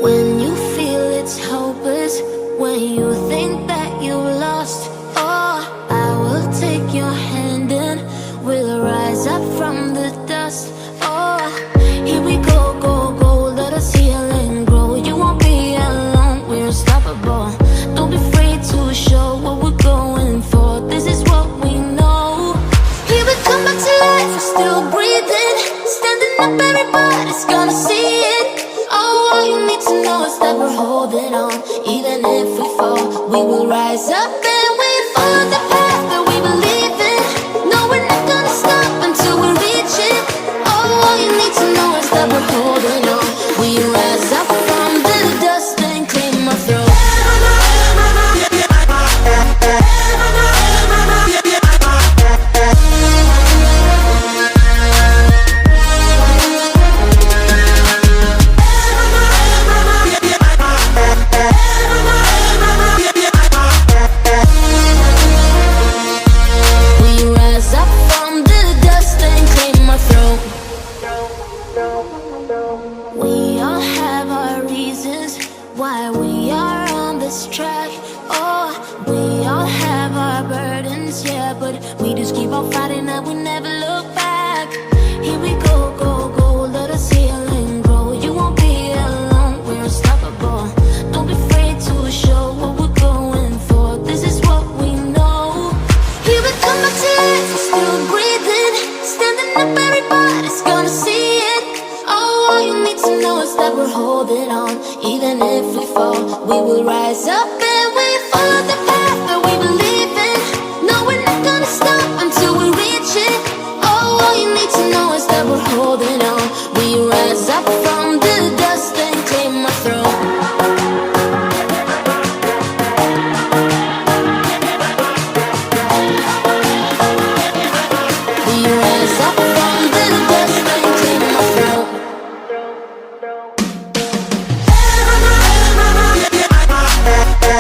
When you feel it's hopeless, when you think that you lost, oh, I will take your hand and we'll rise up from the dust. Oh, here we go, go, go, let us heal and grow. You won't be alone, we're unstoppable. Don't be afraid to show what we're going for. This is what we know. Here we come back to life, we're still breathing. Standing up, everybody's gonna see it. Oh, all you need to know is that we're holding on. Even if we fall, we will rise up and we follow the path that we believe in. No, we're not gonna stop until we reach it. Oh, all you need to know is that we're holding on. We rise up from the dust and claim our throne. We all have our reasons why we are on this track. Oh, we all have our burdens, yeah, but we just keep on fighting and we never look back. Here we go, go, go, let us heal and grow. You won't be alone, we're unstoppable. Don't be afraid to show what we're going for. This is what we know. Here we come back to life, we're still breathing. Standing up, everybody's gonna see it. Oh, all you need to know is that we're holding on. Even if we fall, we will rise up and we follow the path that we believe in. No, we're not gonna stop until we reach it. Oh, all you need to know is that we're holding on. We rise up from